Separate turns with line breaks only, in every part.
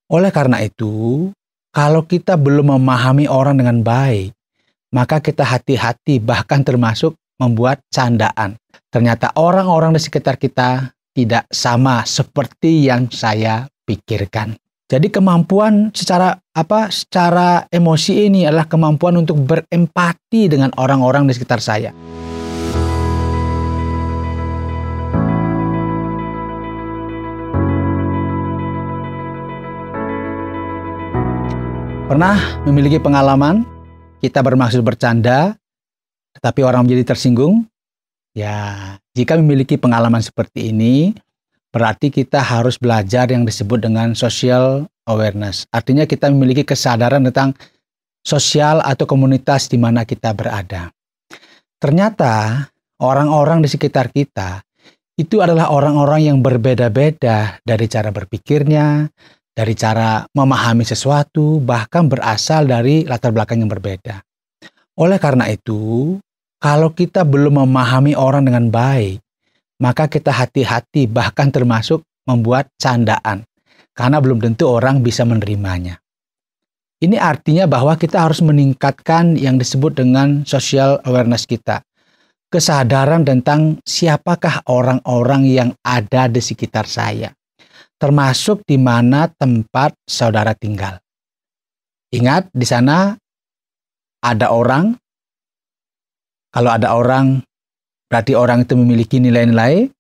Oleh karena itu, kalau kita belum memahami orang dengan baik, maka kita hati-hati bahkan termasuk membuat candaan. Ternyata orang-orang di sekitar kita tidak sama seperti yang saya pikirkan. Jadi kemampuan secara emosi ini adalah kemampuan untuk berempati dengan orang-orang di sekitar saya. Pernah memiliki pengalaman kita bermaksud bercanda, tetapi orang menjadi tersinggung? Ya, jika memiliki pengalaman seperti ini, berarti kita harus belajar yang disebut dengan social awareness. Artinya kita memiliki kesadaran tentang sosial atau komunitas di mana kita berada. Ternyata orang-orang di sekitar kita itu adalah orang-orang yang berbeda-beda dari cara berpikirnya, dari cara memahami sesuatu, bahkan berasal dari latar belakang yang berbeda. Oleh karena itu, kalau kita belum memahami orang dengan baik, maka kita hati-hati bahkan termasuk membuat candaan, karena belum tentu orang bisa menerimanya. Ini artinya bahwa kita harus meningkatkan yang disebut dengan social awareness kita. Kesadaran tentang siapakah orang-orang yang ada di sekitar saya, termasuk di mana tempat saudara tinggal. Ingat, di sana ada orang. Kalau ada orang, berarti orang itu memiliki nilai-nilai,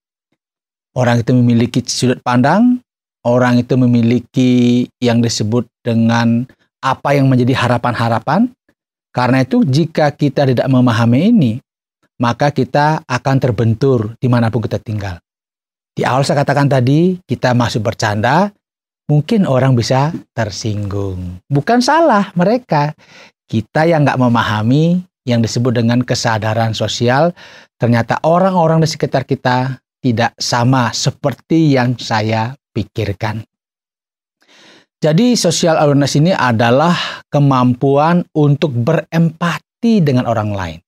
orang itu memiliki sudut pandang, orang itu memiliki yang disebut dengan apa yang menjadi harapan-harapan. Karena itu, jika kita tidak memahami ini, maka kita akan terbentur dimanapun kita tinggal. Di awal saya katakan tadi, kita masuk bercanda, mungkin orang bisa tersinggung. Bukan salah mereka. Kita yang nggak memahami yang disebut dengan kesadaran sosial, ternyata orang-orang di sekitar kita tidak sama seperti yang saya pikirkan. Jadi social awareness ini adalah kemampuan untuk berempati dengan orang lain.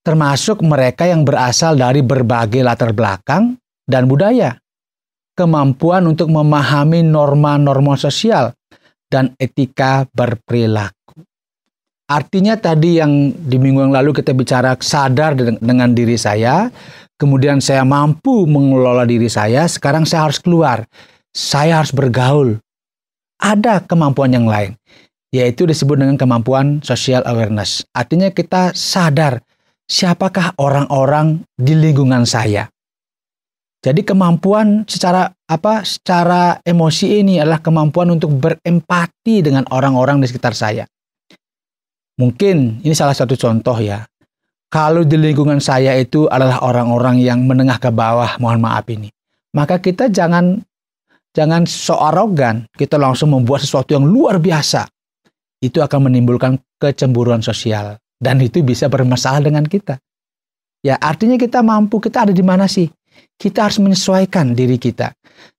Termasuk mereka yang berasal dari berbagai latar belakang dan budaya, kemampuan untuk memahami norma-norma sosial dan etika berperilaku. Artinya tadi yang di minggu yang lalu kita bicara sadar dengan diri saya, kemudian saya mampu mengelola diri saya, sekarang saya harus keluar, saya harus bergaul. Ada kemampuan yang lain, yaitu disebut dengan kemampuan social awareness. Artinya kita sadar siapakah orang-orang di lingkungan saya. Jadi kemampuan secara emosi ini adalah kemampuan untuk berempati dengan orang-orang di sekitar saya. Mungkin ini salah satu contoh ya. Kalau di lingkungan saya itu adalah orang-orang yang menengah ke bawah, mohon maaf ini. Maka kita jangan so arogan, kita langsung membuat sesuatu yang luar biasa. Itu akan menimbulkan kecemburuan sosial dan itu bisa bermasalah dengan kita. Ya, artinya kita mampu, kita ada di mana sih? Kita harus menyesuaikan diri kita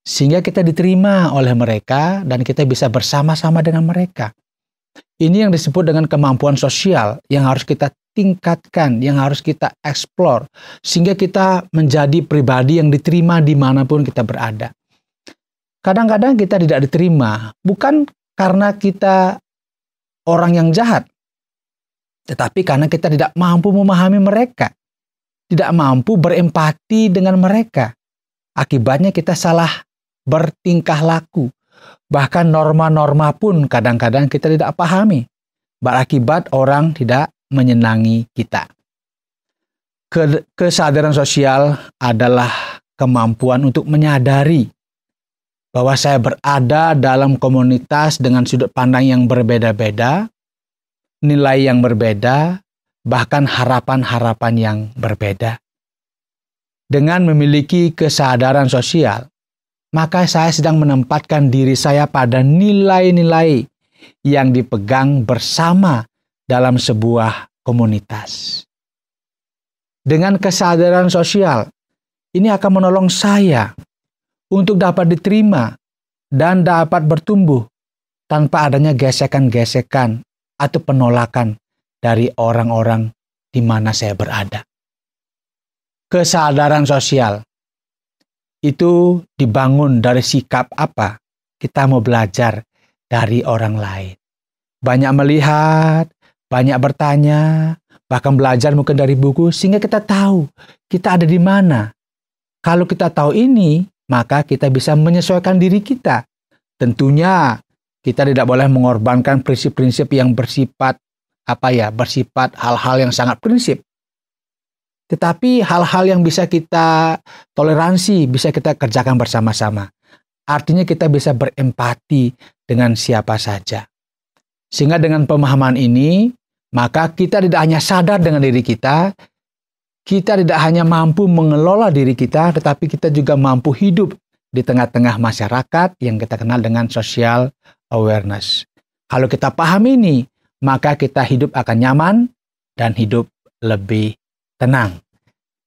sehingga kita diterima oleh mereka dan kita bisa bersama-sama dengan mereka. Ini yang disebut dengan kemampuan sosial yang harus kita tingkatkan, yang harus kita eksplor sehingga kita menjadi pribadi yang diterima dimanapun kita berada. Kadang-kadang kita tidak diterima bukan karena kita orang yang jahat, tetapi karena kita tidak mampu memahami mereka. Tidak mampu berempati dengan mereka. Akibatnya kita salah bertingkah laku. Bahkan norma-norma pun kadang-kadang kita tidak pahami. Berakibat orang tidak menyenangi kita. Kesadaran sosial adalah kemampuan untuk menyadari bahwa saya berada dalam komunitas dengan sudut pandang yang berbeda-beda, nilai yang berbeda, bahkan harapan-harapan yang berbeda. Dengan memiliki kesadaran sosial, maka saya sedang menempatkan diri saya pada nilai-nilai yang dipegang bersama dalam sebuah komunitas. Dengan kesadaran sosial, ini akan menolong saya untuk dapat diterima dan dapat bertumbuh tanpa adanya gesekan-gesekan atau penolakan dari orang-orang di mana saya berada. Kesadaran sosial itu dibangun dari sikap apa? kita mau belajar dari orang lain. Banyak melihat, banyak bertanya, bahkan belajar mungkin dari buku, sehingga kita tahu kita ada di mana. Kalau kita tahu ini, maka kita bisa menyesuaikan diri kita. Tentunya kita tidak boleh mengorbankan prinsip-prinsip yang bersifat bersifat hal-hal yang sangat prinsip. Tetapi hal-hal yang bisa kita toleransi, bisa kita kerjakan bersama-sama. Artinya kita bisa berempati dengan siapa saja. Sehingga dengan pemahaman ini, maka kita tidak hanya sadar dengan diri kita tidak hanya mampu mengelola diri kita, tetapi kita juga mampu hidup di tengah-tengah masyarakat yang kita kenal dengan social awareness. Kalau kita paham ini, maka kita hidup akan nyaman dan hidup lebih tenang.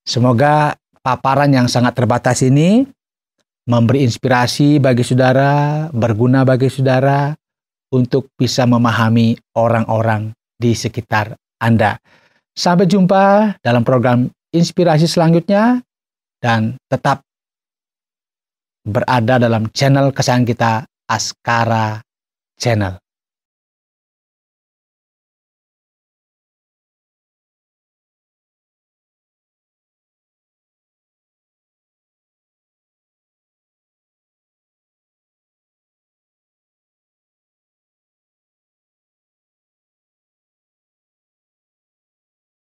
Semoga paparan yang sangat terbatas ini memberi inspirasi bagi saudara, berguna bagi saudara, untuk bisa memahami orang-orang di sekitar Anda. Sampai jumpa dalam program inspirasi selanjutnya, dan tetap berada dalam channel kesayangan kita, Askara Channel.